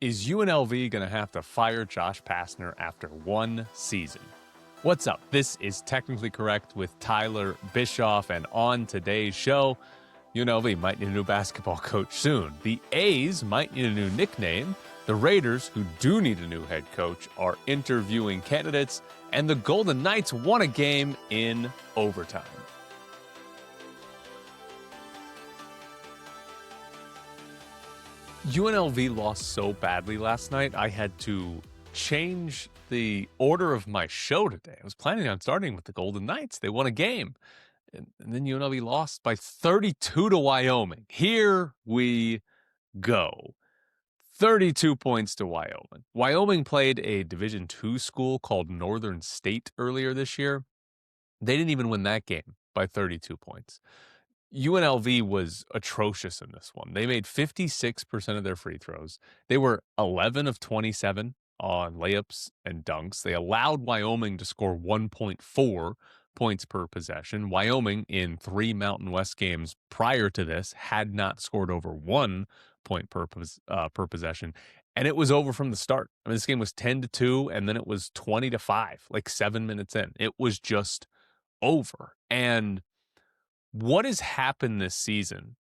Is UNLV going to have to fire Josh Pastner after one season? What's up? This is Technically Correct with Tyler Bischoff, and on today's show, UNLV might need a new basketball coach soon. The A's might need a new nickname. The Raiders, who do need a new head coach, are interviewing candidates, and the Golden Knights won a game in overtime. UNLV lost so badly last night, I had to change the order of my show today. I was planning on starting with the Golden Knights. They won a game. And then UNLV lost by 32 to Wyoming. Here we go. 32 points to Wyoming. Wyoming played a Division II school called Northern State earlier this year. They didn't even win that game by 32 points. UNLV was atrocious in this one. They made 56% of their free throws. They were 11 of 27 on layups and dunks. They allowed Wyoming to score 1.4 points per possession. Wyoming, in 3 Mountain West games prior to this, had not scored over 1 point per possession, and it was over from the start. I mean, this game was 10-2, and then it was 20-5, like 7 minutes in. It was just over. And what has happened this season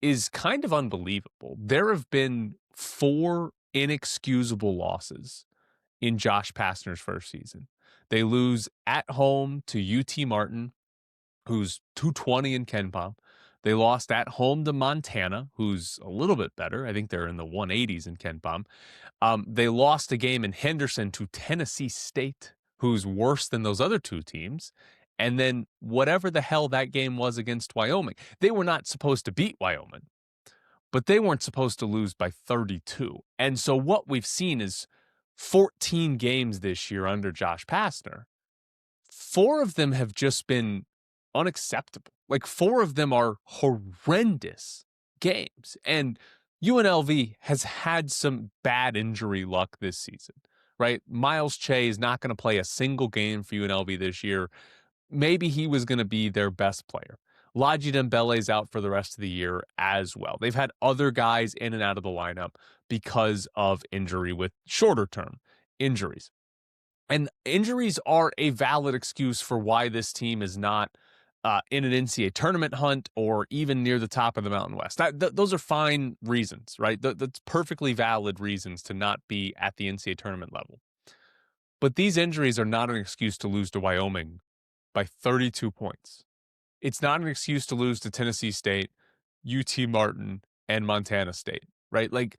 is kind of unbelievable. There have been 4 inexcusable losses in Josh Pastner's first season. They lose at home to UT Martin, who's 220 in KenPom. They lost at home to Montana, who's a little bit better. I think they're in the 180s in KenPom. They lost a game in Henderson to Tennessee State, who's worse than those other 2 teams. And then whatever the hell that game was against Wyoming, they were not supposed to beat Wyoming, but they weren't supposed to lose by 32. And so what we've seen is 14 games this year under Josh Pastner. 4 of them have just been unacceptable. Like 4 of them are horrendous games. And UNLV has had some bad injury luck this season, right? Miles Che is not going to play a single game for UNLV this year. Maybe he was going to be their best player. Ladji Dembele's out for the rest of the year as well. They've had other guys in and out of the lineup because of injury, with shorter-term injuries. And injuries are a valid excuse for why this team is not in an NCAA tournament hunt or even near the top of the Mountain West. Those are fine reasons, right? That's perfectly valid reasons to not be at the NCAA tournament level. But these injuries are not an excuse to lose to Wyoming by 32 points. It's not an excuse to lose to Tennessee State, UT Martin, and Montana State, right? Like,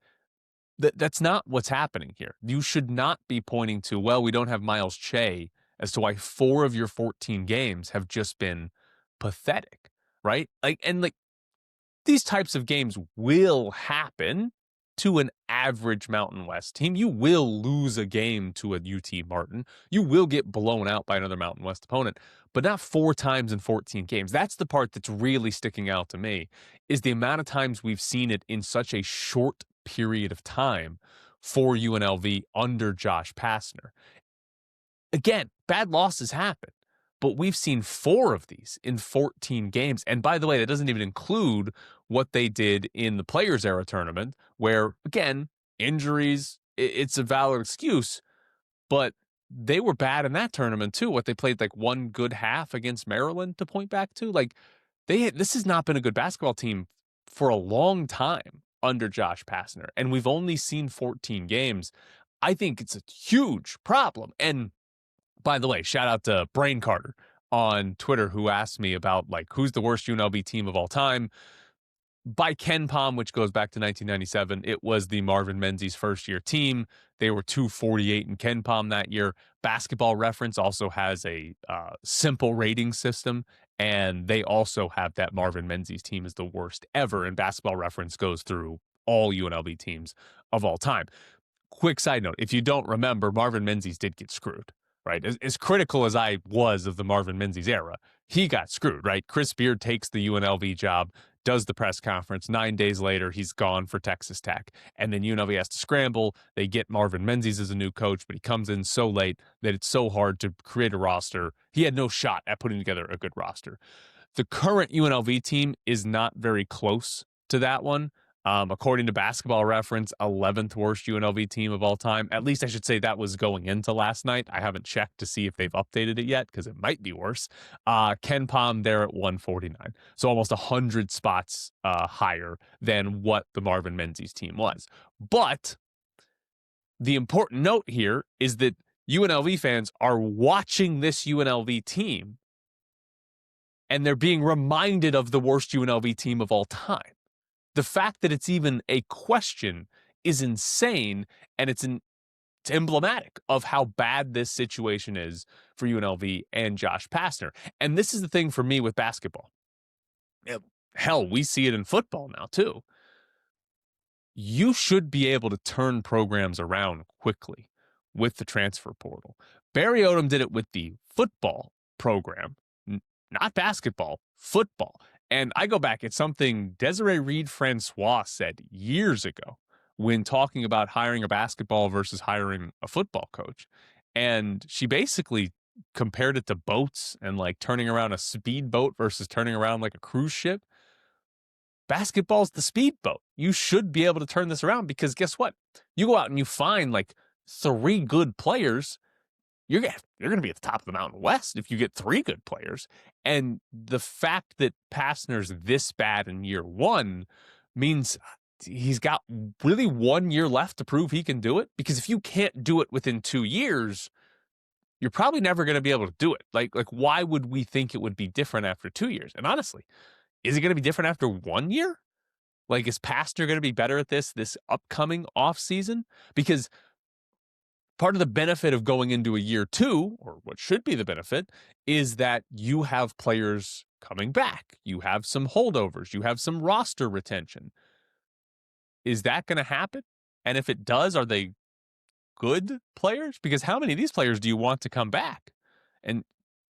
that's not what's happening here. You should not be pointing to, well, we don't have Miles Che, as to why 4 of your 14 games have just been pathetic, right? Like these types of games will happen to an average Mountain West team. You will lose a game to a UT Martin. You will get blown out by another Mountain West opponent, but not 4 times in 14 games. That's the part that's really sticking out to me, is the amount of times we've seen it in such a short period of time for UNLV under Josh Pastner. Again, bad losses happen, but we've seen 4 of these in 14 games. And by the way, that doesn't even include what they did in the Players Era tournament, where, again, injuries, it's a valid excuse, but they were bad in that tournament too. What, they played like 1 good half against Maryland to point back to? Like, this has not been a good basketball team for a long time under Josh Pastner, and we've only seen 14 games. I think it's a huge problem. And by the way, shout out to Brain Carter on Twitter, who asked me about, like, who's the worst UNLV team of all time. By KenPom, which goes back to 1997, it was the Marvin Menzies first-year team. They were 248 in KenPom that year. Basketball Reference also has a simple rating system, and they also have that Marvin Menzies team is the worst ever, and Basketball Reference goes through all UNLV teams of all time. Quick side note, if you don't remember, Marvin Menzies did get screwed, right? As critical as I was of the Marvin Menzies era, he got screwed, right? Chris Beard takes the UNLV job, does the press conference. 9 days later, he's gone for Texas Tech. And then UNLV has to scramble. They get Marvin Menzies as a new coach, but he comes in so late that it's so hard to create a roster. He had no shot at putting together a good roster. The current UNLV team is not very close to that one. According to Basketball Reference, 11th worst UNLV team of all time. At least I should say that was going into last night. I haven't checked to see if they've updated it yet because it might be worse. Ken Pom there at 149. So almost 100 spots higher than what the Marvin Menzies team was. But the important note here is that UNLV fans are watching this UNLV team and they're being reminded of the worst UNLV team of all time. The fact that it's even a question is insane, and it's emblematic of how bad this situation is for UNLV and Josh Pastner. And this is the thing for me with basketball. Hell, we see it in football now too. You should be able to turn programs around quickly with the transfer portal. Barry Odom did it with the football program, not basketball, football. And I go back, it's something Desiree Reed-Francois said years ago when talking about hiring a basketball versus hiring a football coach. And she basically compared it to boats and like turning around a speedboat versus turning around like a cruise ship. Basketball's the speedboat. You should be able to turn this around because guess what? You go out and you find like 3 good players, you're going to be at the top of the Mountain West if you get 3 good players. And the fact that Pastner's this bad in year 1 means he's got really 1 year left to prove he can do it. Because if you can't do it within 2 years, you're probably never going to be able to do it. Like why would we think it would be different after 2 years? And honestly, is it going to be different after 1 year? Like, is Pastner going to be better at this upcoming offseason? Because part of the benefit of going into a year 2, or what should be the benefit, is that you have players coming back. You have some holdovers. You have some roster retention. Is that going to happen? And if it does, are they good players? Because how many of these players do you want to come back? And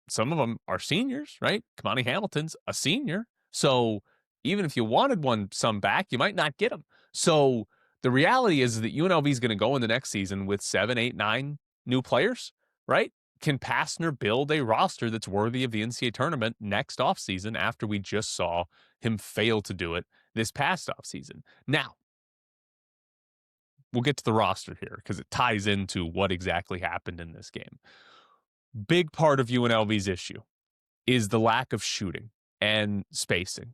some of them are seniors, right? Kamani Hamilton's a senior. So even if you wanted some back, you might not get them. So the reality is that UNLV is going to go in the next season with 7, 8, 9 new players, right? Can Pastner build a roster that's worthy of the NCAA tournament next offseason after we just saw him fail to do it this past offseason? Now, we'll get to the roster here because it ties into what exactly happened in this game. Big part of UNLV's issue is the lack of shooting and spacing.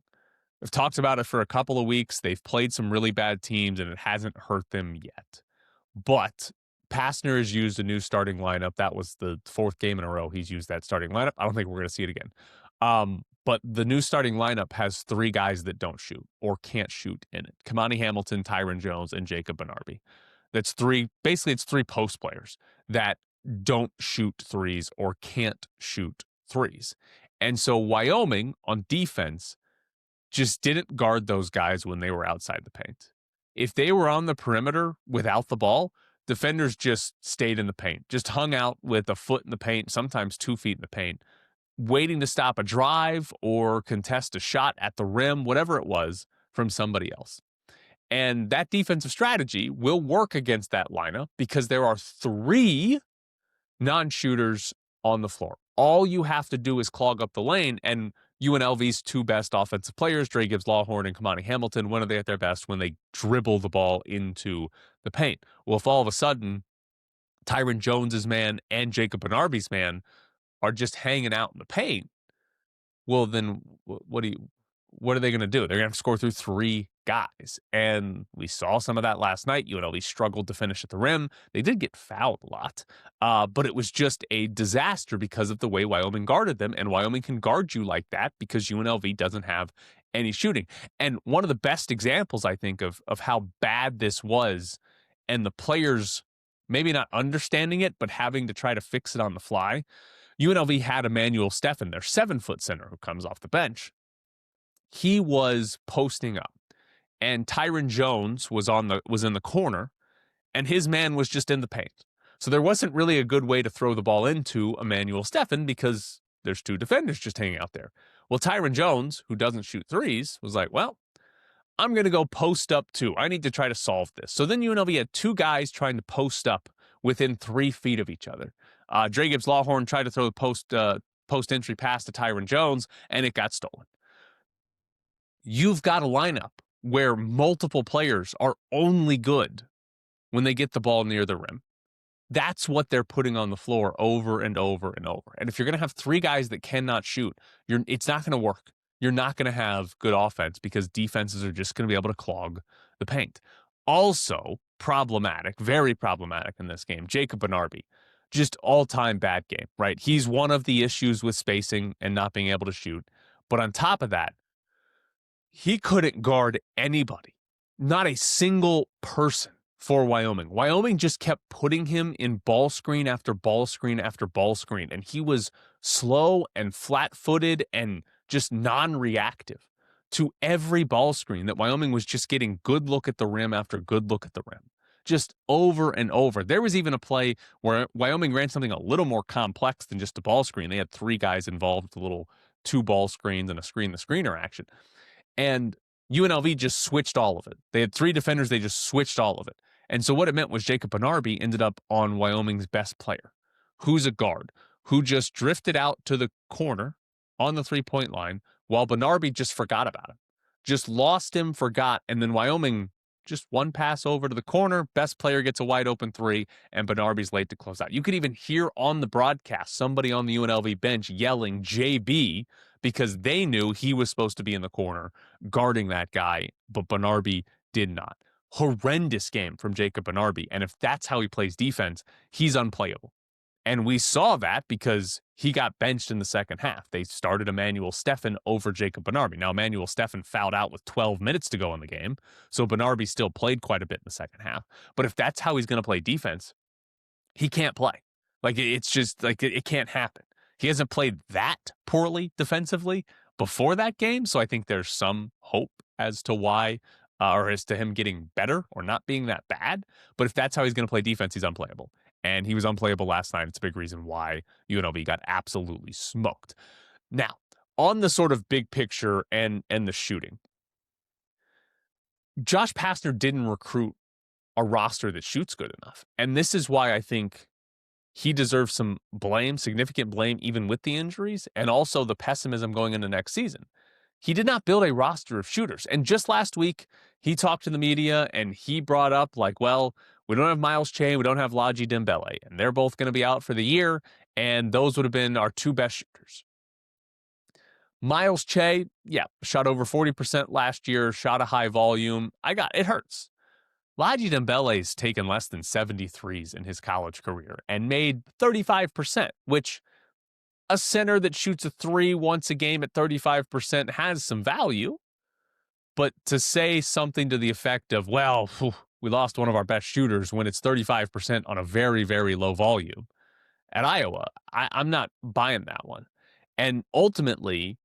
I've talked about it for a couple of weeks. They've played some really bad teams, and it hasn't hurt them yet. But Pastner has used a new starting lineup. That was the 4th game in a row he's used that starting lineup. I don't think we're going to see it again. But the new starting lineup has 3 guys that don't shoot or can't shoot in it. Kamani Hamilton, Tyron Jones, and Jacob Benarbi. That's 3. Basically, it's 3 post players that don't shoot threes or can't shoot threes. And so Wyoming on defense just didn't guard those guys when they were outside the paint. If they were on the perimeter without the ball, defenders just stayed in the paint, just hung out with a foot in the paint, sometimes 2 feet in the paint, waiting to stop a drive or contest a shot at the rim, whatever it was, from somebody else. And that defensive strategy will work against that lineup because there are 3 non-shooters on the floor. All you have to do is clog up the lane, and UNLV's 2 best offensive players, Dre Gibbs-Lawhorn and Kamani Hamilton, when are they at their best? When they dribble the ball into the paint. Well, if all of a sudden Tyron Jones's man and Jacob Benarbi's man are just hanging out in the paint, well, then what are they going to do? They're going to have to score through 3 guys. And we saw some of that last night. UNLV struggled to finish at the rim. They did get fouled a lot, but it was just a disaster because of the way Wyoming guarded them. And Wyoming can guard you like that because UNLV doesn't have any shooting. And one of the best examples, I think, of how bad this was and the players maybe not understanding it, but having to try to fix it on the fly. UNLV had Emmanuel Steffen, their 7-foot center who comes off the bench. He was posting up, and Tyron Jones was in the corner, and his man was just in the paint. So there wasn't really a good way to throw the ball into Emmanuel Steffen because there's 2 defenders just hanging out there. Well, Tyron Jones, who doesn't shoot threes, was like, well, I'm going to go post up too. I need to try to solve this. So then UNLV had 2 guys trying to post up within 3 feet of each other. Dre Gibbs-Lawhorn tried to throw the post entry pass to Tyron Jones, and it got stolen. You've got a lineup where multiple players are only good when they get the ball near the rim. That's what they're putting on the floor over and over and over. And if you're going to have three guys that cannot shoot, it's not going to work. You're not going to have good offense because defenses are just going to be able to clog the paint. Also problematic, very problematic in this game, Jacob Benarby. Just all-time bad game, right? He's one of the issues with spacing and not being able to shoot. But on top of that, he couldn't guard anybody, not a single person for Wyoming. Wyoming just kept putting him in ball screen after ball screen after ball screen, and he was slow and flat-footed and just non-reactive to every ball screen that Wyoming was just getting good look at the rim after good look at the rim. Just over and over. There was even a play where Wyoming ran something a little more complex than just a ball screen. They had three guys involved with a little two ball screens and a screen-to-screener action. And UNLV just switched all of it. They had three defenders. They just switched all of it. And so what it meant was Jacob Benarby ended up on Wyoming's best player, who's a guard, who just drifted out to the corner on the three-point line while Benarby just forgot about him. Just lost him, forgot, and then Wyoming just one pass over to the corner, best player gets a wide open three, and Benarby's late to close out. You could even hear on the broadcast somebody on the UNLV bench yelling JB because they knew he was supposed to be in the corner guarding that guy, but Benarby did not. Horrendous game from Jacob Benarby, and if that's how he plays defense, he's unplayable. And we saw that because he got benched in the second half. They started Emmanuel Steffen over Jacob Benarby. Now, Emmanuel Steffen fouled out with 12 minutes to go in the game, so Benarby still played quite a bit in the second half. But if that's how he's going to play defense, he can't play. Like, it's just, like, it can't happen. He hasn't played that poorly defensively before that game, so I think there's some hope as to why, or as to him getting better or not being that bad. But if that's how he's going to play defense, he's unplayable. And he was unplayable last night. It's a big reason why UNLV got absolutely smoked. Now, on the sort of big picture and the shooting, Josh Pastner didn't recruit a roster that shoots good enough. And this is why I think he deserves some blame, significant blame, even with the injuries, and also the pessimism going into next season. He did not build a roster of shooters. And just last week, he talked to the media and he brought up, like, well, we don't have Miles Che, we don't have Ladji Dembele, and they're both going to be out for the year, and those would have been our two best shooters. Miles Che, yeah, shot over 40% last year, shot a high volume. It hurts. Ladji Dembele's taken less than 73s in his college career and made 35%, which a center that shoots a three once a game at 35% has some value. But to say something to the effect of, well, we lost one of our best shooters when it's 35% on a very, very low volume at Iowa, I'm not buying that one. And ultimately,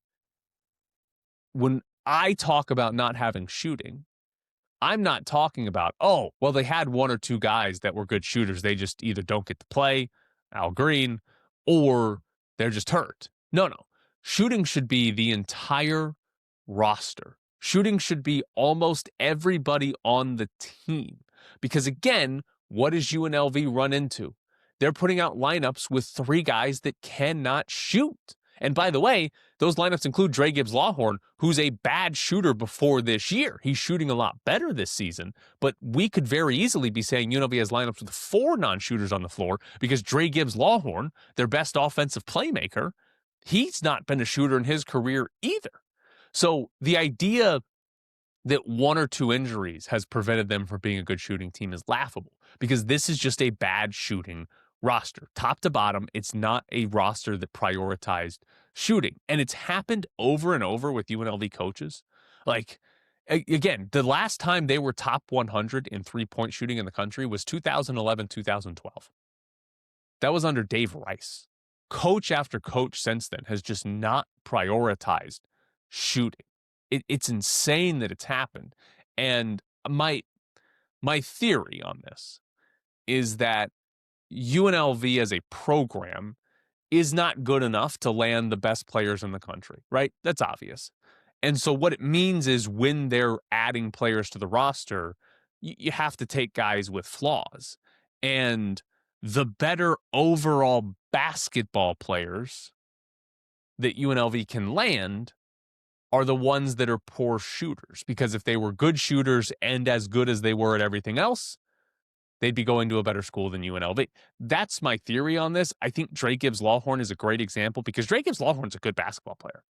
when I talk about not having shooting, I'm not talking about, oh, well, they had one or two guys that were good shooters. They just either don't get to play, Al Green, or they're just hurt. No. Shooting should be the entire roster. Shooting should be almost everybody on the team. Because again, what does UNLV run into? They're putting out lineups with three guys that cannot shoot. And by the way, those lineups include Dre Gibbs-Lawhorn, who's a bad shooter before this year. He's shooting a lot better this season, but we could very easily be saying UNLV has lineups with four non-shooters on the floor because Dre Gibbs-Lawhorn, their best offensive playmaker, he's not been a shooter in his career either. So the idea that one or two injuries has prevented them from being a good shooting team is laughable because this is just a bad shooting roster. Top to bottom, it's not a roster that prioritized shooting. And it's happened over and over with UNLV coaches. Like, again, the last time they were top 100 in three-point shooting in the country was 2011, 2012. That was under Dave Rice. Coach after coach since then has just not prioritized shooting. It's insane that it's happened. And my theory on this is that UNLV as a program is not good enough to land the best players in the country, right? That's obvious. And so what it means is when they're adding players to the roster, you have to take guys with flaws. And the better overall basketball players that UNLV can land are the ones that are poor shooters. Because if they were good shooters and as good as they were at everything else, they'd be going to a better school than UNLV. That's my theory on this. I think Drake Gibbs-Lawhorn is a great example because Drake Gibbs-Lawhorn's a good basketball player.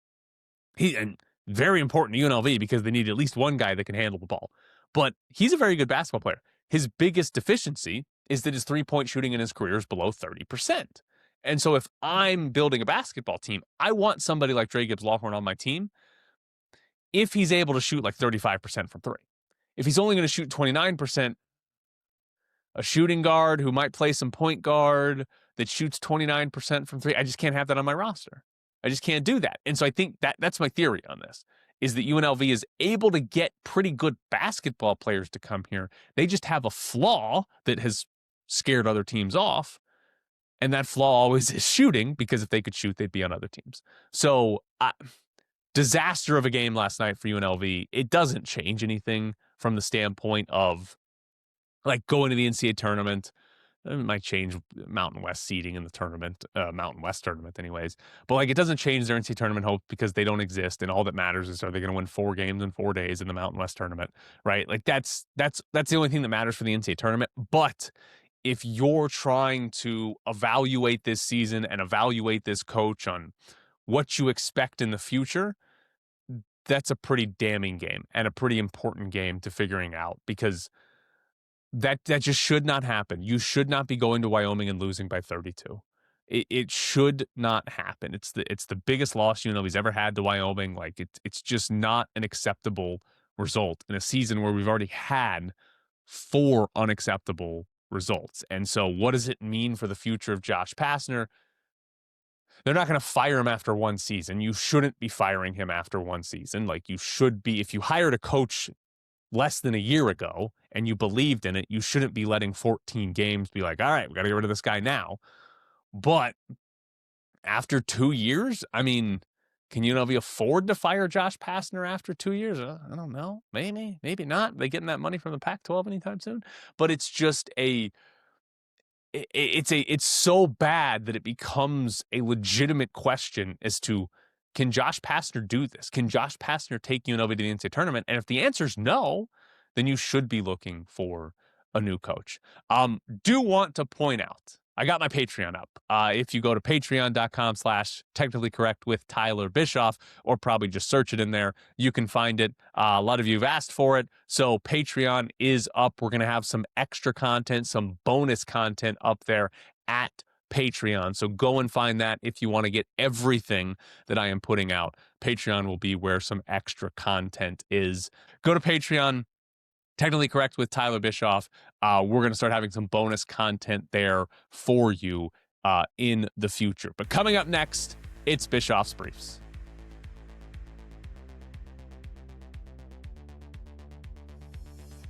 And very important to UNLV because they need at least one guy that can handle the ball. But he's a very good basketball player. His biggest deficiency is that his three-point shooting in his career is below 30%. And so if I'm building a basketball team, I want somebody like Drake Gibbs-Lawhorn on my team if he's able to shoot like 35% from three. If he's only going to shoot 29%, a shooting guard who might play some point guard that shoots 29% from three, I just can't have that on my roster. I just can't do that. And so I think that's my theory on this, is that UNLV is able to get pretty good basketball players to come here. They just have a flaw that has scared other teams off. And that flaw always is shooting, because if they could shoot, they'd be on other teams. So disaster of a game last night for UNLV. It doesn't change anything from the standpoint of like going to the NCAA tournament. It might change Mountain West seeding in the tournament, Mountain West tournament anyways. But like, it doesn't change their NCAA tournament hope because they don't exist. And all that matters is, are they going to win 4 games in 4 days in the Mountain West tournament, right? Like that's the only thing that matters for the NCAA tournament. But if you're trying to evaluate this season and evaluate this coach on what you expect in the future, that's a pretty damning game and a pretty important game to figuring out, because that just should not happen. You should not be going to Wyoming and losing by 32. It should not happen. It's the biggest loss UNLV's ever had to Wyoming. Like it's just not an acceptable result in a season where we've already had 4 unacceptable results. And so what does it mean for the future of Josh Pastner? They're not going to fire him after 1 season. You shouldn't be firing him after 1 season. Like you should be, if you hired a coach less than a year ago and you believed in it, you shouldn't be letting 14 games be like, all right, we got to get rid of this guy now. But after 2 years, I mean, can UNLV afford to fire Josh Pastner after 2 years? I don't know. Maybe not. They getting that money from the Pac-12 anytime soon? But it's just it's so bad that it becomes a legitimate question as to, can Josh Pastner do this? Can Josh Pastner take UNLV to the NCAA tournament? And if the answer is no, then you should be looking for a new coach. Do want to point out, I got my Patreon up. If you go to patreon.com/technicallycorrect with Tyler Bischoff, or probably just search it in there, you can find it. A lot of you have asked for it. So Patreon is up. We're going to have some extra content, some bonus content up there at Patreon. So go and find that if you want to get everything that I am putting out. Patreon will be where some extra content is. Go to Patreon, Technically Correct with Tyler Bischoff. We're going to start having some bonus content there for you in the future. But coming up next, it's Bischoff's Briefs.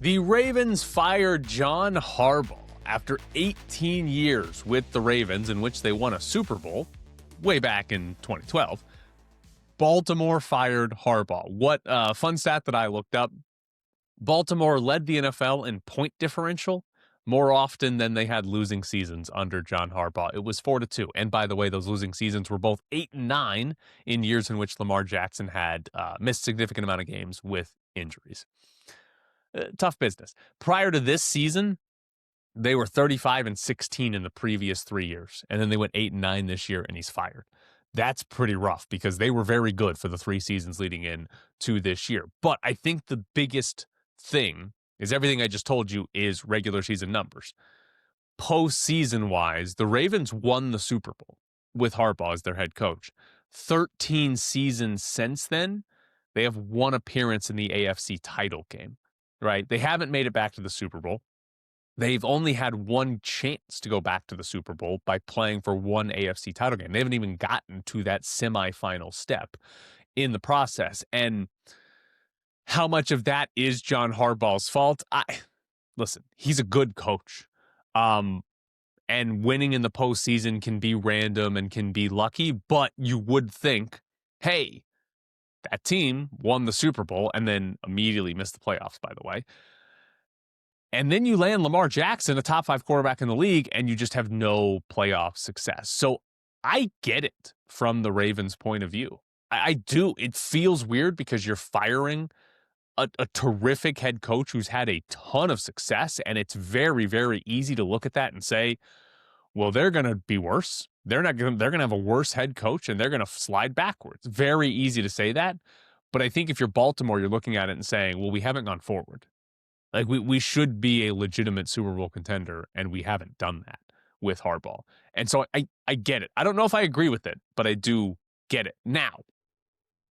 The Ravens fired John Harbaugh after 18 years with the Ravens, in which they won a Super Bowl way back in 2012. Baltimore fired Harbaugh. What fun stat that I looked up. Baltimore led the NFL in point differential more often than they had losing seasons under John Harbaugh. It was 4-2. And by the way, those losing seasons were both 8 and 9 in years in which Lamar Jackson had missed a significant amount of games with injuries. Tough business. Prior to this season, they were 35 and 16 in the previous 3 years. And then they went 8 and 9 this year, and he's fired. That's pretty rough because they were very good for the 3 seasons leading in to this year. But I think the biggest thing is everything I just told you is regular season numbers. Postseason wise, the Ravens won the Super Bowl with Harbaugh as their head coach. 13 seasons since then, they have 1 appearance in the AFC title game, right? They haven't made it back to the Super Bowl. They've only had 1 chance to go back to the Super Bowl by playing for 1 AFC title game. They haven't even gotten to that semifinal step in the process. And how much of that is John Harbaugh's fault? Listen, he's a good coach. And winning in the postseason can be random and can be lucky, but you would think, hey, that team won the Super Bowl and then immediately missed the playoffs, by the way. And then you land Lamar Jackson, a top 5 quarterback in the league, and you just have no playoff success. So I get it from the Ravens' point of view. I do. It feels weird because you're firing a terrific head coach who's had a ton of success, and it's very, very easy to look at that and say, well, they're going to be worse. They're going to have a worse head coach, and they're going to slide backwards. Very easy to say that. But I think if you're Baltimore, you're looking at it and saying, well, we haven't gone forward. Like we should be a legitimate Super Bowl contender, and we haven't done that with Harbaugh. And so I get it. I don't know if I agree with it, but I do get it. Now,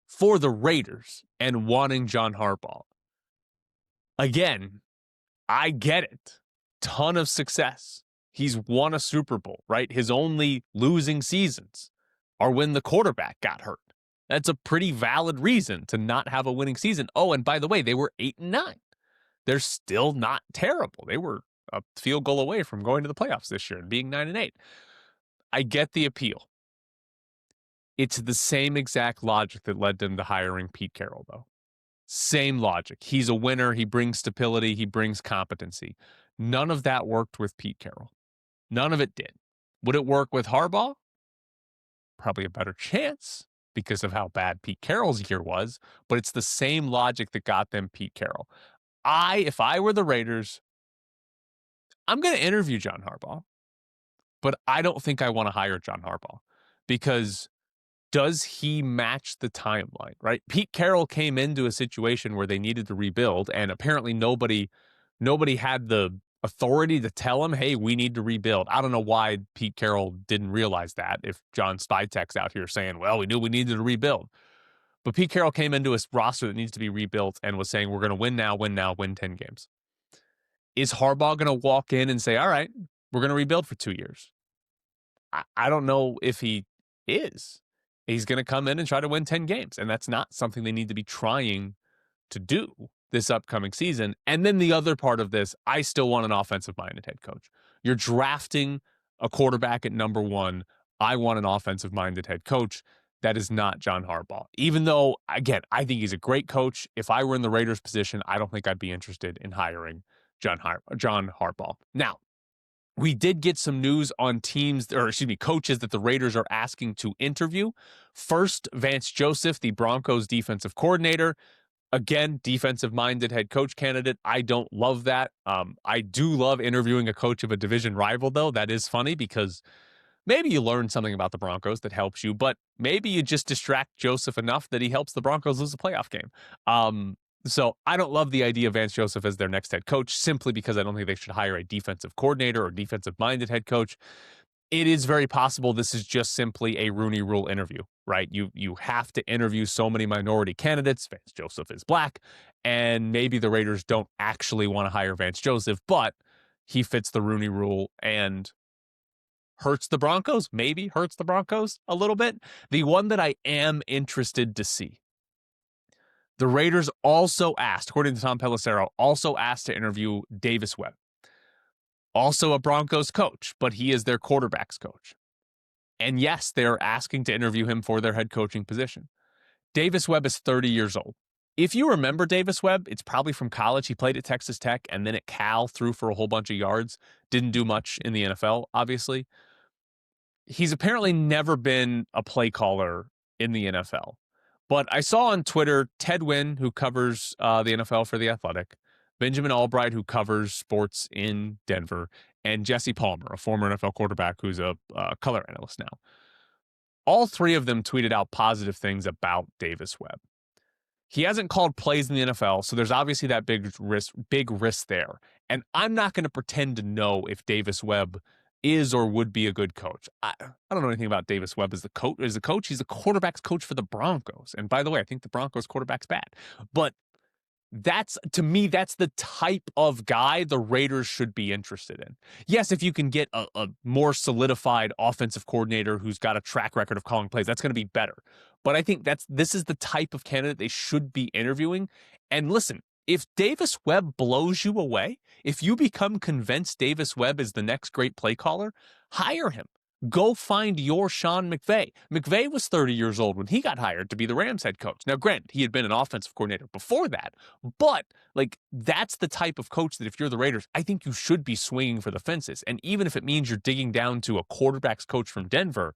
for the Raiders and wanting John Harbaugh, again, I get it. Ton of success. He's won a Super Bowl, right? His only losing seasons are when the quarterback got hurt. That's a pretty valid reason to not have a winning season. Oh, and by the way, they were 8-9. They're still not terrible. They were a field goal away from going to the playoffs this year and being 9-8. I get the appeal. It's the same exact logic that led them to hiring Pete Carroll, though. Same logic. He's a winner. He brings stability. He brings competency. None of that worked with Pete Carroll. None of it did. Would it work with Harbaugh? Probably a better chance because of how bad Pete Carroll's year was, but it's the same logic that got them Pete Carroll. If I were the Raiders, I'm going to interview John Harbaugh, but I don't think I want to hire John Harbaugh because does he match the timeline, right? Pete Carroll came into a situation where they needed to rebuild, and apparently nobody had the authority to tell him, hey, we need to rebuild. I don't know why Pete Carroll didn't realize that if John Spytek's out here saying, well, we knew we needed to rebuild. But Pete Carroll came into a roster that needs to be rebuilt and was saying, we're going to win now, win 10 games. Is Harbaugh going to walk in and say, all right, we're going to rebuild for 2 years? I don't know if he is. He's going to come in and try to win 10 games, and that's not something they need to be trying to do this upcoming season. And then the other part of this, I still want an offensive-minded head coach. You're drafting a quarterback at number 1. I want an offensive-minded head coach. That is not John Harbaugh. Even though, again, I think he's a great coach. If I were in the Raiders' position, I don't think I'd be interested in hiring John Harbaugh. Now, we did get some news on coaches that the Raiders are asking to interview. First, Vance Joseph, the Broncos defensive coordinator. Again, defensive-minded head coach candidate. I don't love that. I do love interviewing a coach of a division rival, though. That is funny because maybe you learn something about the Broncos that helps you, but maybe you just distract Joseph enough that he helps the Broncos lose a playoff game. So I don't love the idea of Vance Joseph as their next head coach simply because I don't think they should hire a defensive coordinator or defensive-minded head coach. It is very possible this is just simply a Rooney Rule interview, right? You have to interview so many minority candidates. Vance Joseph is black, and maybe the Raiders don't actually want to hire Vance Joseph, but he fits the Rooney Rule and hurts the Broncos, maybe hurts the Broncos a little bit. The one that I am interested to see, the Raiders also asked, according to Tom Pelissero, to interview Davis Webb. Also a Broncos coach, but he is their quarterback's coach. And yes, they're asking to interview him for their head coaching position. Davis Webb is 30 years old. If you remember Davis Webb, it's probably from college. He played at Texas Tech and then at Cal, threw for a whole bunch of yards. Didn't do much in the NFL, obviously. He's apparently never been a play caller in the NFL. But I saw on Twitter Ted Wynn, who covers the NFL for The Athletic, Benjamin Albright, who covers sports in Denver, and Jesse Palmer, a former NFL quarterback who's a color analyst now. All three of them tweeted out positive things about Davis Webb. He hasn't called plays in the NFL, so there's obviously that big risk there. And I'm not going to pretend to know if Davis Webb is or would be a good coach. I don't know anything about Davis Webb as the coach. He's the quarterback's coach for the Broncos. And by the way, I think the Broncos quarterback's bad. But to me, that's the type of guy the Raiders should be interested in. Yes, if you can get a more solidified offensive coordinator who's got a track record of calling plays, that's going to be better. But I think this is the type of candidate they should be interviewing. And listen, if Davis Webb blows you away, if you become convinced Davis Webb is the next great play caller, hire him. Go find your Sean McVay. McVay was 30 years old when he got hired to be the Rams head coach. Now, granted, he had been an offensive coordinator before that, but that's the type of coach that if you're the Raiders, I think you should be swinging for the fences. And even if it means you're digging down to a quarterback's coach from Denver,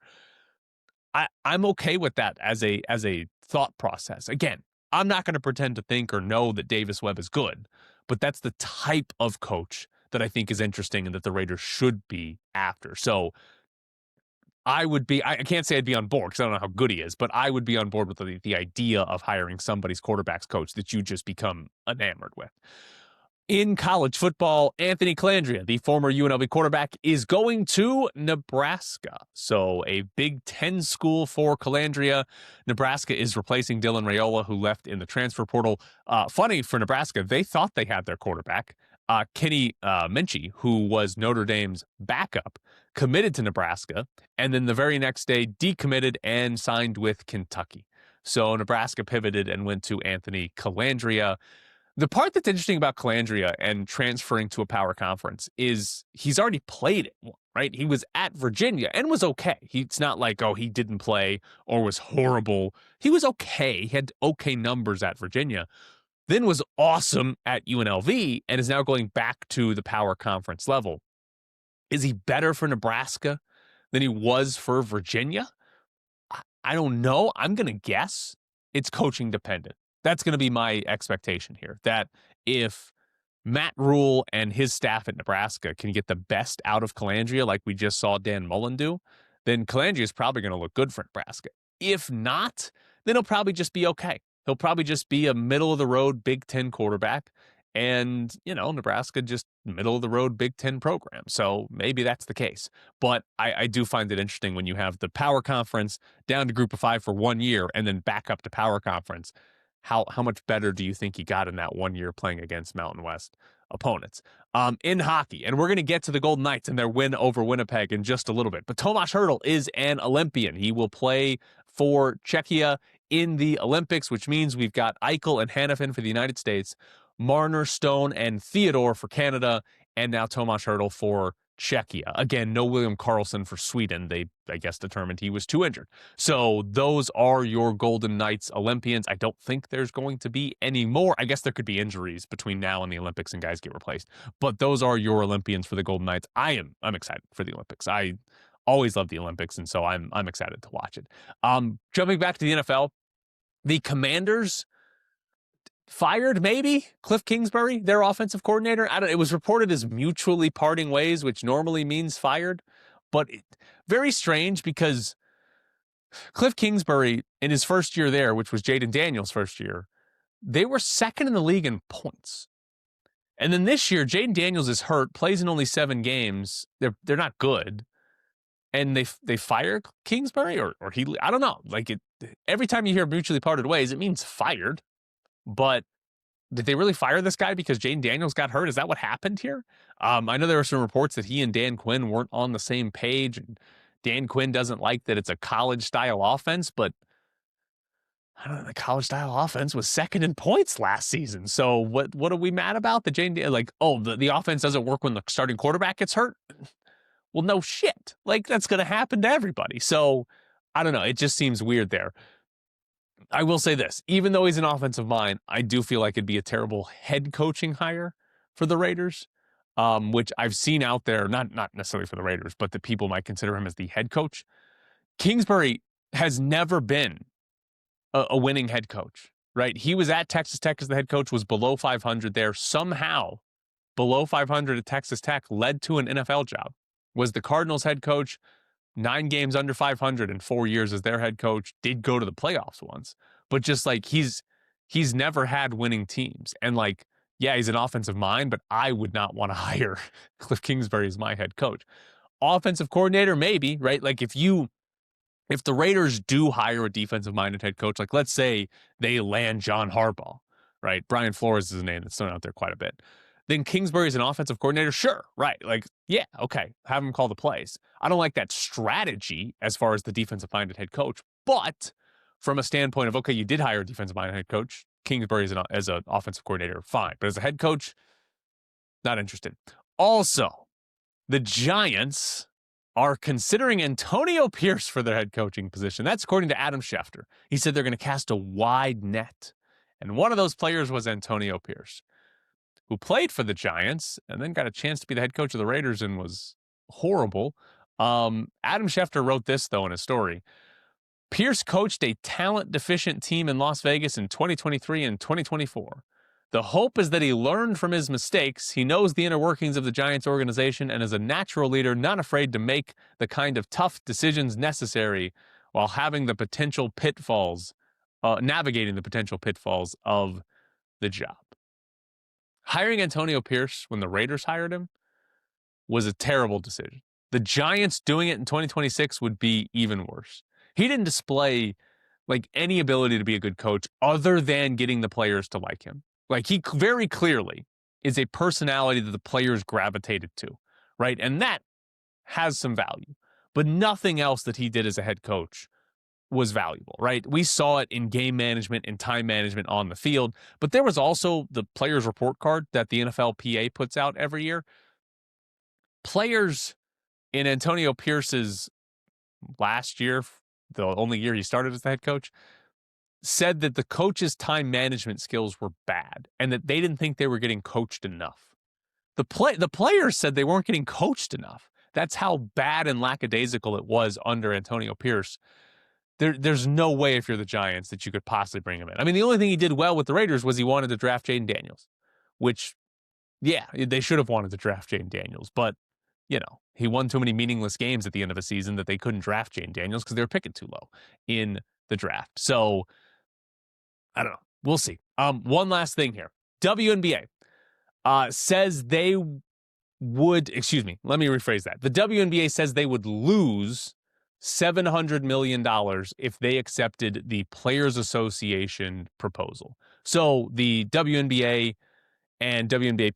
I'm okay with that as a thought process. Again, I'm not going to pretend to think or know that Davis Webb is good, but that's the type of coach that I think is interesting and that the Raiders should be after. So I can't say I'd be on board because I don't know how good he is, but I would be on board with the idea of hiring somebody's quarterback's coach that you just become enamored with. In college football, Anthony Calandria, the former UNLV quarterback, is going to Nebraska. So a Big Ten school for Calandria. Nebraska is replacing Dylan Raiola, who left in the transfer portal. Funny for Nebraska, they thought they had their quarterback. Kenny Minchie, who was Notre Dame's backup, committed to Nebraska, and then the very next day decommitted and signed with Kentucky. So Nebraska pivoted and went to Anthony Calandria. The part that's interesting about Calandria and transferring to a power conference is he's already played it, right? He was at Virginia and was okay. It's not like, oh, he didn't play or was horrible. He was okay. He had okay numbers at Virginia, then was awesome at UNLV and is now going back to the power conference level. Is he better for Nebraska than he was for Virginia? I don't know. I'm going to guess it's coaching dependent. That's going to be my expectation here, that if Matt Rule and his staff at Nebraska can get the best out of Calandria like we just saw Dan Mullen do, then Calandria is probably going to look good for Nebraska. If not, then he'll probably just be okay. He'll probably just be a middle-of-the-road Big Ten quarterback, and, Nebraska just middle-of-the-road Big Ten program. So maybe that's the case. But I do find it interesting when you have the power conference down to group of 5 for 1 year and then back up to power conference. How much better do you think he got in that 1 year playing against Mountain West opponents? In hockey, and we're going to get to the Golden Knights and their win over Winnipeg in just a little bit, but Tomáš Hertl is an Olympian. He will play for Czechia in the Olympics, which means we've got Eichel and Hanifin for the United States, Marner, Stone, and Theodore for Canada, and now Tomáš Hertl for Czechia. Again, no William Karlsson for Sweden. They, I guess, determined he was too injured. So those are your Golden Knights Olympians. I don't think there's going to be any more. I guess there could be injuries between now and the Olympics and guys get replaced. But those are your Olympians for the Golden Knights. I'm excited for the Olympics. I always love the Olympics, and so I'm excited to watch it. Jumping back to the NFL, the Commanders fired maybe Cliff Kingsbury, their offensive coordinator. It was reported as mutually parting ways, which normally means fired, but very strange because Cliff Kingsbury in his first year there, which was Jaden Daniels' first year, they were second in the league in points. And then this year, Jaden Daniels is hurt, plays in only 7 games. They're not good. And they fire Kingsbury or he, I don't know. Every time you hear mutually parted ways, it means fired. But did they really fire this guy because Jaden Daniels got hurt? Is that what happened here? I know there were some reports that he and Dan Quinn weren't on the same page, and Dan Quinn doesn't like that it's a college-style offense, but I don't know, the college-style offense was second in points last season. So what are we mad about? The offense doesn't work when the starting quarterback gets hurt? Well, no shit. That's going to happen to everybody. So I don't know. It just seems weird there. I will say this, even though he's an offensive mind, I do feel like it'd be a terrible head coaching hire for the Raiders, which I've seen out there, not necessarily for the Raiders, but that people might consider him as the head coach. Kingsbury has never been a winning head coach, right? He was at Texas Tech as the head coach, was below 500 there. Somehow, below 500 at Texas Tech led to an NFL job. Was the Cardinals head coach, 9 games under 500 in 4 years as their head coach, did go to the playoffs once, but just he's never had winning teams. And yeah, he's an offensive mind, but I would not want to hire Cliff Kingsbury as my head coach. Offensive coordinator, maybe, right? If the Raiders do hire a defensive minded head coach, let's say they land John Harbaugh, right? Brian Flores is a name that's thrown out there quite a bit. Then Kingsbury is an offensive coordinator? Sure, right. Yeah, okay, have him call the plays. I don't like that strategy as far as the defensive-minded head coach, but from a standpoint of, okay, you did hire a defensive-minded head coach, Kingsbury as an offensive coordinator, fine. But as a head coach, not interested. Also, the Giants are considering Antonio Pierce for their head coaching position. That's according to Adam Schefter. He said they're going to cast a wide net. And one of those players was Antonio Pierce, who played for the Giants and then got a chance to be the head coach of the Raiders and was horrible. Adam Schefter wrote this, though, in his story. Pierce coached a talent-deficient team in Las Vegas in 2023 and 2024. The hope is that he learned from his mistakes. He knows the inner workings of the Giants organization and is a natural leader, not afraid to make the kind of tough decisions necessary while having the potential pitfalls, navigating the potential pitfalls of the job. Hiring Antonio Pierce when the Raiders hired him was a terrible decision. The Giants doing it in 2026 would be even worse. He didn't display like any ability to be a good coach other than getting the players to like him. Like he very clearly is a personality that the players gravitated to, right? And that has some value. But nothing else that he did as a head coach was valuable, right? We saw it in game management and time management on the field, but there was also the players report card that the NFLPA puts out every year. Players in Antonio Pierce's last year, the only year he started as the head coach, said that the coach's time management skills were bad and that they didn't think they were getting coached enough. The players said they weren't getting coached enough. That's how bad and lackadaisical it was under Antonio Pierce. There's no way if you're the Giants that you could possibly bring him in. I mean, the only thing he did well with the Raiders was he wanted to draft Jaden Daniels, which, yeah, they should have wanted to draft Jaden Daniels, but you know, he won too many meaningless games at the end of a season that they couldn't draft Jaden Daniels because they were picking too low in the draft. So, I don't know. We'll see. One last thing here. WNBA says they would, excuse me, let me rephrase that. The WNBA says they would lose $700 million if they accepted the Players Association proposal. So the WNBA and WNBA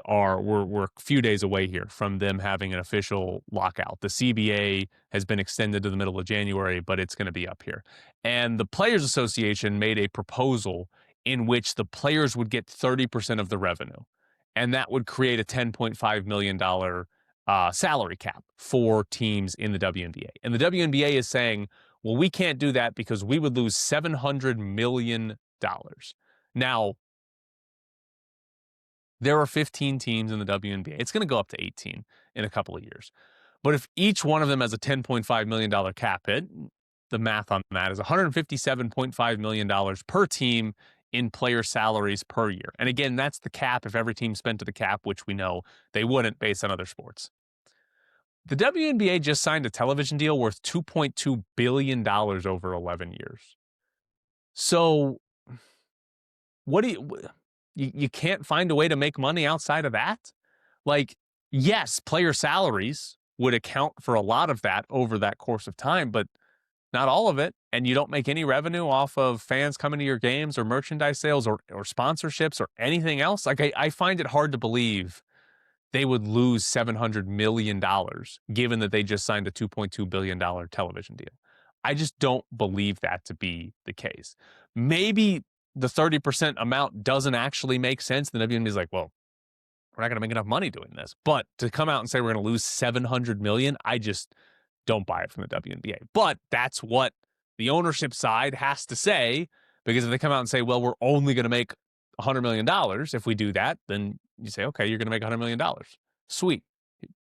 PA we're a few days away here from them having an official lockout. The CBA has been extended to the middle of January, but it's going to be up here. And the Players Association made a proposal in which the players would get 30% of the revenue. And that would create a $10.5 million salary cap for teams in the WNBA. And the WNBA is saying, well, we can't do that because we would lose $700 million. Now, there are 15 teams in the WNBA. It's going to go up to 18 in a couple of years. But if each one of them has a $10.5 million cap hit, the math on that is $157.5 million per team in player salaries per year. And again, that's the cap if every team spent to the cap, which we know they wouldn't based on other sports. The WNBA just signed a television deal worth $2.2 billion over 11 years. So what do you can't find a way to make money outside of that? Like, yes, player salaries would account for a lot of that over that course of time, but not all of it. And you don't make any revenue off of fans coming to your games or merchandise sales or sponsorships or anything else. Like, I find it hard to believe they would lose $700 million given that they just signed a $2.2 billion television deal. I just don't believe that to be the case. Maybe the 30% amount doesn't actually make sense. The WNBA is like, well, we're not going to make enough money doing this. But to come out and say we're going to lose $700 million, I just don't buy it from the WNBA. But that's what the ownership side has to say, because if they come out and say, well, we're only going to make $100 million if we do that, then you say, okay, you're going to make $100 million. Sweet.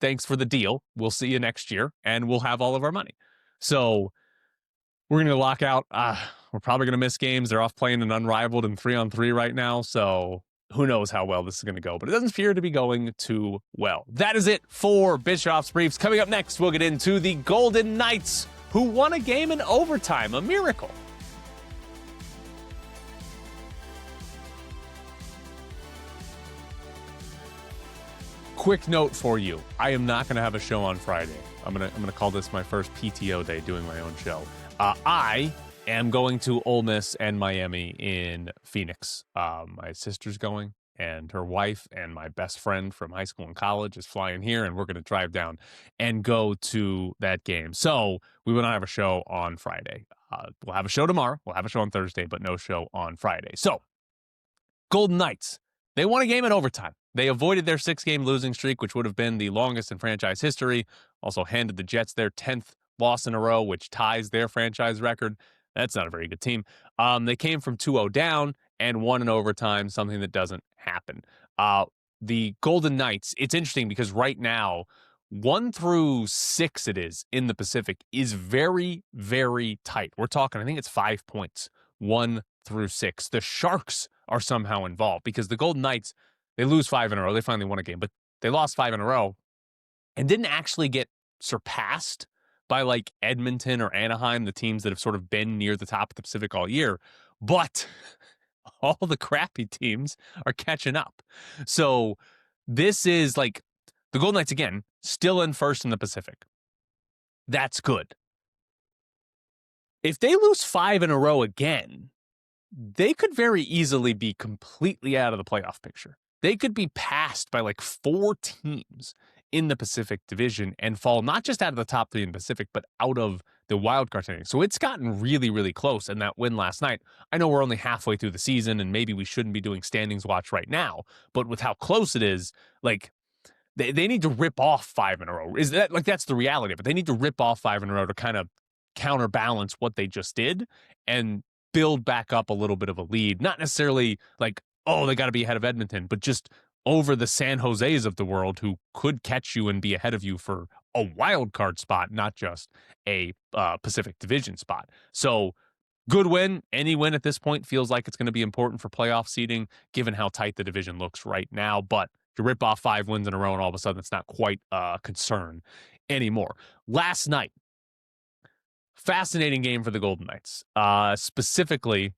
Thanks for the deal. We'll see you next year, and we'll have all of our money. So we're going to lock out. We're probably going to miss games. They're off playing an unrivaled and 3-on-3 right now. So who knows how well this is going to go, but it doesn't appear to be going too well. That is it for Bischoff's Briefs. Coming up next, we'll get into the Golden Knights, who won a game in overtime, a miracle. Quick note for you. I am not going to have a show on Friday. I'm going to call this my first PTO day doing my own show. I am going to Ole Miss and Miami in Phoenix. My sister's going, and her wife and my best friend from high school and college is flying here, and we're going to drive down and go to that game. So we will not have a show on Friday. We'll have a show tomorrow. We'll have a show on Thursday, but no show on Friday. So Golden Knights, they won a game in overtime. They avoided their 6-game losing streak, which would have been the longest in franchise history. Also handed the Jets their 10th loss in a row, which ties their franchise record. That's not a very good team. They came from 2-0 down and won in overtime, something that doesn't happen. The Golden Knights, it's interesting because right now 1 through 6 it is in the Pacific is very, very tight. We're talking, I think it's 5 points, 1 through 6. The Sharks are somehow involved because the Golden Knights, they lose 5 in a row. They finally won a game, but they lost 5 in a row and didn't actually get surpassed by like Edmonton or Anaheim, the teams that have sort of been near the top of the Pacific all year. But all the crappy teams are catching up. So this is like the Golden Knights, again, still in first in the Pacific. That's good. If they lose 5 in a row again, they could very easily be completely out of the playoff picture. They could be passed by like 4 teams in the Pacific Division and fall not just out of the top 3 in the Pacific, but out of the wildcard standing. So it's gotten really, really close. And that win last night, I know we're only halfway through the season and maybe we shouldn't be doing standings watch right now, but with how close it is, like, they need to rip off 5 in a row. Is that like that's the reality of it? They need to rip off 5 in a row to kind of counterbalance what they just did and build back up a little bit of a lead. Not necessarily like, oh, they got to be ahead of Edmonton, but just over the San Jose's of the world who could catch you and be ahead of you for a wild card spot, not just a Pacific Division spot. So good win. Any win at this point feels like it's going to be important for playoff seeding, given how tight the division looks right now. But you rip off 5 wins in a row and all of a sudden it's not quite a concern anymore. Last night, fascinating game for the Golden Knights, specifically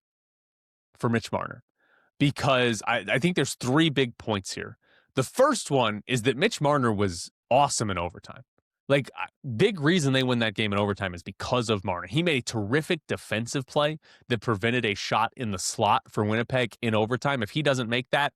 for Mitch Marner, because I think there's 3 big points here. The first one is that Mitch Marner was awesome in overtime. Like, big reason they win that game in overtime is because of Marner. He made a terrific defensive play that prevented a shot in the slot for Winnipeg in overtime. If he doesn't make that,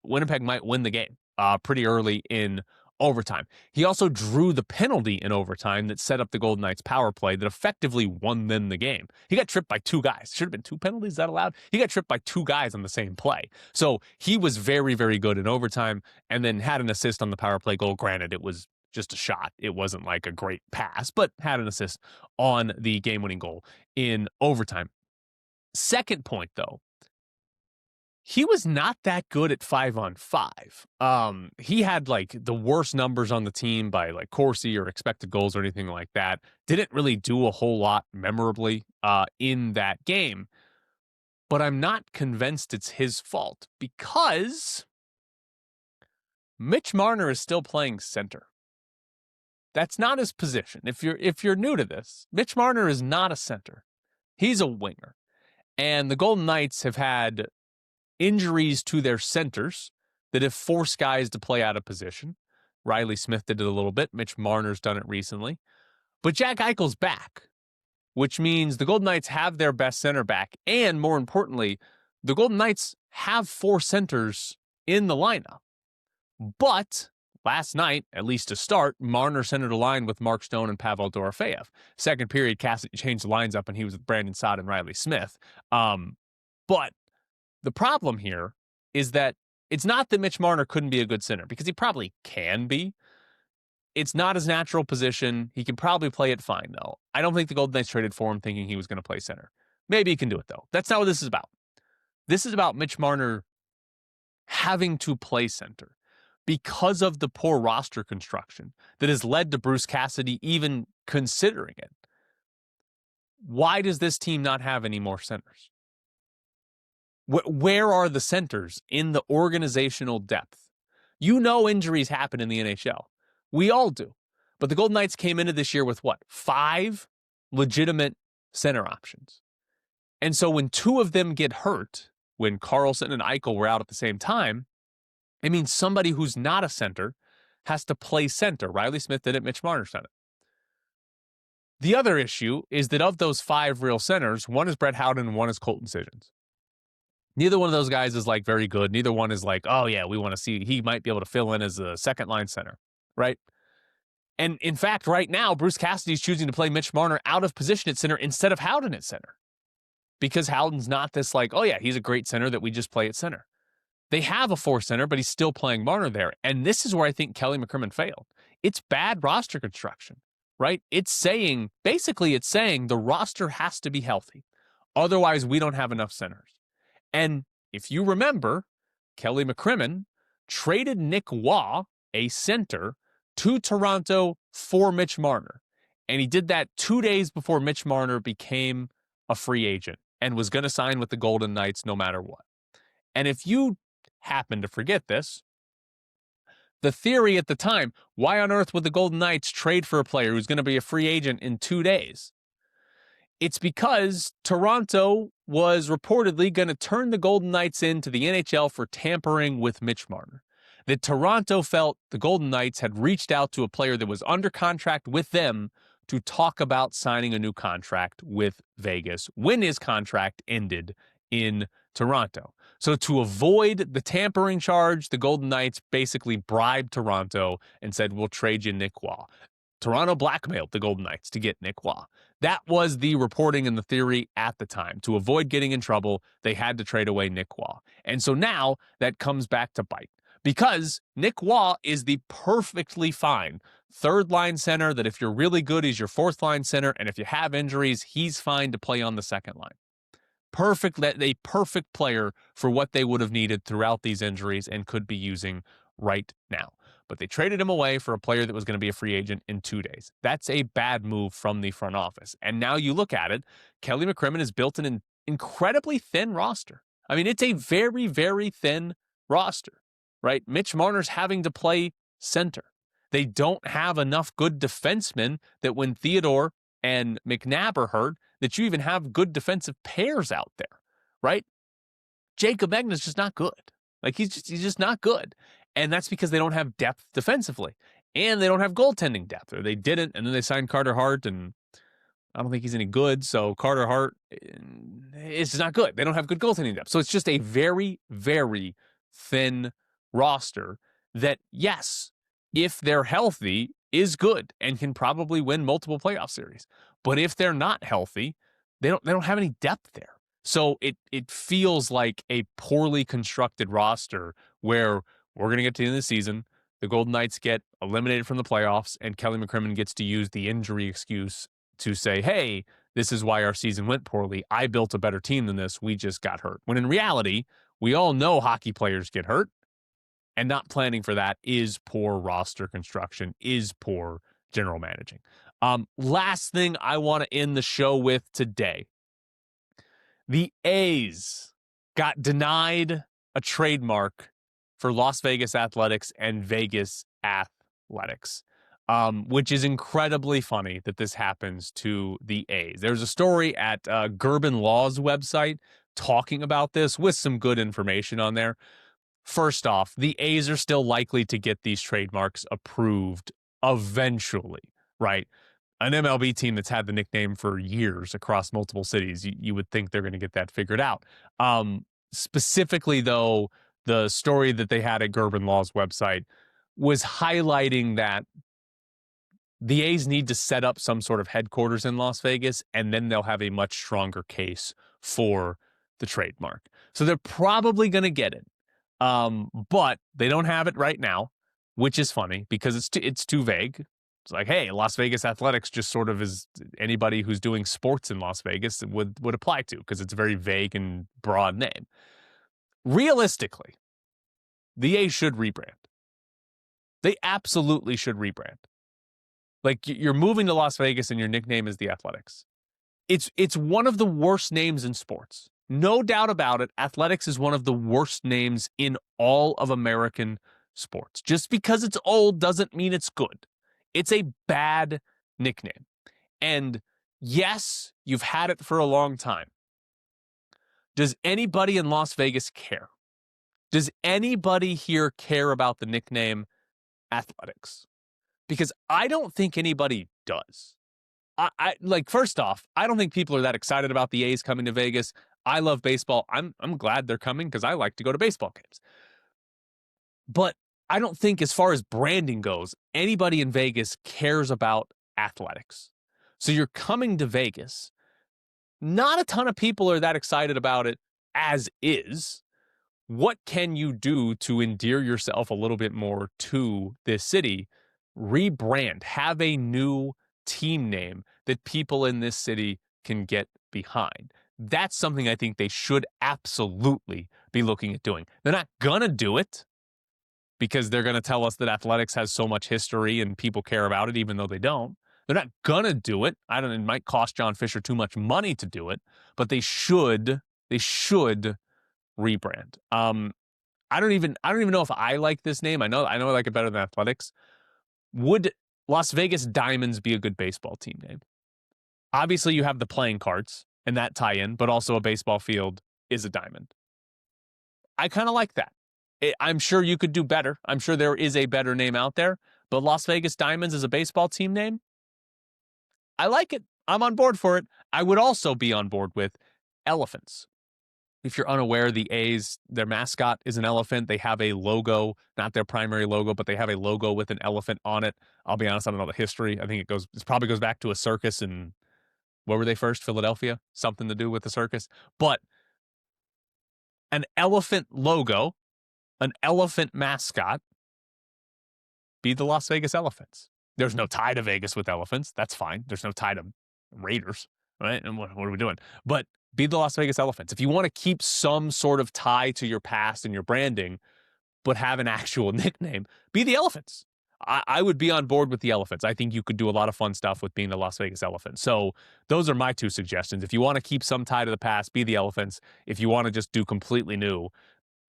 Winnipeg might win the game pretty early in overtime. He also drew the penalty in overtime that set up the Golden Knights power play that effectively won them the game. He got tripped by 2 guys. Should have been 2 penalties. Is that allowed? He got tripped by 2 guys on the same play. So he was very, very good in overtime and then had an assist on the power play goal. Granted, it was just a shot. It wasn't like a great pass, but had an assist on the game-winning goal in overtime. Second point, though, he was not that good at 5-on-5. He had like the worst numbers on the team by like Corsi or expected goals or anything like that. Didn't really do a whole lot memorably in that game. But I'm not convinced it's his fault because Mitch Marner is still playing center. That's not his position. If you're new to this, Mitch Marner is not a center. He's a winger. And the Golden Knights have had injuries to their centers that have forced guys to play out of position. Riley Smith did it a little bit. Mitch Marner's done it recently. But Jack Eichel's back, which means the Golden Knights have their best center back. And more importantly, the Golden Knights have 4 centers in the lineup. But last night, at least to start, Marner centered a line with Mark Stone and Pavel Dorofeyev. Second period, Cassidy changed the lines up and he was with Brandon Saad and Riley Smith. But the problem here is that it's not that Mitch Marner couldn't be a good center, because he probably can be. It's not his natural position. He can probably play it fine, though. I don't think the Golden Knights traded for him thinking he was going to play center. Maybe he can do it, though. That's not what this is about. This is about Mitch Marner having to play center because of the poor roster construction that has led to Bruce Cassidy even considering it. Why does this team not have any more centers? Where are the centers in the organizational depth? You know injuries happen in the NHL. We all do. But the Golden Knights came into this year with what? 5 legitimate center options. And so when 2 of them get hurt, when Carlson and Eichel were out at the same time, it means somebody who's not a center has to play center. Riley Smith did it, Mitch Marner did it. The other issue is that of those 5 real centers, one is Brett Howden and one is Colton Sissons. Neither one of those guys is like very good. Neither one is like, oh yeah, we want to see, he might be able to fill in as a second line center, right? And in fact, right now, Bruce Cassidy is choosing to play Mitch Marner out of position at center instead of Howden at center. Because Howden's not this like, oh yeah, he's a great center that we just play at center. They have a 4 center, but he's still playing Marner there. And this is where I think Kelly McCrimmon failed. It's bad roster construction, right? Basically it's saying the roster has to be healthy. Otherwise, we don't have enough centers. And if you remember, Kelly McCrimmon traded Nick Waugh, a center, to Toronto for Mitch Marner. And he did that 2 days before Mitch Marner became a free agent and was going to sign with the Golden Knights no matter what. And if you happen to forget this, the theory at the time, why on earth would the Golden Knights trade for a player who's going to be a free agent in 2 days? It's because Toronto was reportedly going to turn the Golden Knights into the NHL for tampering with Mitch Marner. That Toronto felt the Golden Knights had reached out to a player that was under contract with them to talk about signing a new contract with Vegas when his contract ended in Toronto. So to avoid the tampering charge, the Golden Knights basically bribed Toronto and said, we'll trade you Nick Waugh. Toronto blackmailed the Golden Knights to get Nick Waugh. That was the reporting and the theory at the time. To avoid getting in trouble, they had to trade away Nick Waugh. And so now that comes back to bite. Because Nick Waugh is the perfectly fine third-line center that if you're really good, he's your fourth-line center, and if you have injuries, he's fine to play on the second line. A perfect player for what they would have needed throughout these injuries and could be using right now. But they traded him away for a player that was going to be a free agent in 2 days. That's a bad move from the front office. And now you look at it, Kelly McCrimmon has built an incredibly thin roster. I mean, it's a very, very thin roster, right? Mitch Marner's having to play center. They don't have enough good defensemen that when Theodore and McNabb are hurt, that you even have good defensive pairs out there, right? Jacob Megna's just not good. Like, he's just not good. And that's because they don't have depth defensively. And they don't have goaltending depth. Or they didn't, and then they signed Carter Hart, and I don't think he's any good. So Carter Hart is not good. They don't have good goaltending depth. So it's just a very, very thin roster that, yes, if they're healthy, is good and can probably win multiple playoff series. But if they're not healthy, they don't have any depth there. So it feels like a poorly constructed roster where we're going to get to the end of the season, the Golden Knights get eliminated from the playoffs, and Kelly McCrimmon gets to use the injury excuse to say, hey, this is why our season went poorly. I built a better team than this. We just got hurt. When in reality, we all know hockey players get hurt, and not planning for that is poor roster construction, is poor general managing. Last thing I want to end the show with today. The A's got denied a trademark for Las Vegas Athletics and Vegas Athletics, which is incredibly funny that this happens to the A's. There's a story at Gerben Law's website talking about this with some good information on there. First off, the A's are still likely to get these trademarks approved eventually, right? An MLB team that's had the nickname for years across multiple cities, you would think they're going to get that figured out. Specifically, though, the story that they had at Gerben Law's website was highlighting that the A's need to set up some sort of headquarters in Las Vegas, and then they'll have a much stronger case for the trademark. So they're probably going to get it. But they don't have it right now, which is funny because it's too vague. It's like, hey, Las Vegas Athletics just sort of is anybody who's doing sports in Las Vegas would apply to, because it's a very vague and broad name. Realistically, the A's should rebrand. They absolutely should rebrand. Like, you're moving to Las Vegas and your nickname is the Athletics. It's one of the worst names in sports. No doubt about it, Athletics is one of the worst names in all of American sports. Just because it's old doesn't mean it's good. It's a bad nickname. And yes, you've had it for a long time. Does anybody in Las Vegas care? Does anybody here care about the nickname Athletics? Because I don't think anybody does. First off, I don't think people are that excited about the A's coming to Vegas. I love baseball. I'm glad they're coming because I like to go to baseball games. But I don't think, as far as branding goes, anybody in Vegas cares about athletics. So you're coming to Vegas. Not a ton of people are that excited about it as is. What can you do to endear yourself a little bit more to this city? Rebrand. Have a new team name that people in this city can get behind. That's something I think they should absolutely be looking at doing. They're not going to do it because they're going to tell us that athletics has so much history and people care about it, even though they don't. They're not going to do it. I don't. It might cost John Fisher too much money to do it, but they should. They should rebrand. I don't even know if I like this name. I know I like it better than athletics. Would Las Vegas Diamonds be a good baseball team name? Obviously, you have the playing cards and that tie in, but also a baseball field is a diamond. I kind of like that. I'm sure you could do better. I'm sure there is a better name out there, but Las Vegas Diamonds is a baseball team name. I like it. I'm on board for it. I would also be on board with elephants. If you're unaware, the A's, their mascot is an elephant. They have a logo, not their primary logo, but they have a logo with an elephant on it. I'll be honest, I don't know the history. I think it probably goes back to a circus in, where were they first? Philadelphia? Something to do with the circus. But an elephant logo, an elephant mascot, be the Las Vegas Elephants. There's no tie to Vegas with elephants. That's fine. There's no tie to Raiders, right? And what are we doing? But be the Las Vegas Elephants. If you want to keep some sort of tie to your past and your branding, but have an actual nickname, be the Elephants. I would be on board with the Elephants. I think you could do a lot of fun stuff with being the Las Vegas Elephants. So those are my two suggestions. If you want to keep some tie to the past, be the Elephants. If you want to just do completely new,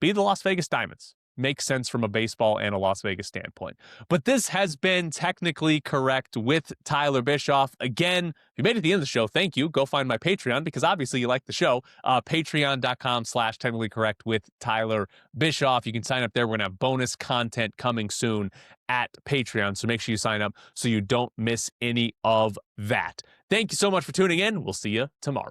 be the Las Vegas Diamonds. Makes sense from a baseball and a Las Vegas standpoint. But this has been Technically Correct with Tyler Bischoff. Again, if you made it to the end of the show, thank you. Go find my Patreon because obviously you like the show. Patreon.com/technicallycorrect with Tyler Bischoff. You can sign up there. We're going to have bonus content coming soon at Patreon. So make sure you sign up so you don't miss any of that. Thank you so much for tuning in. We'll see you tomorrow.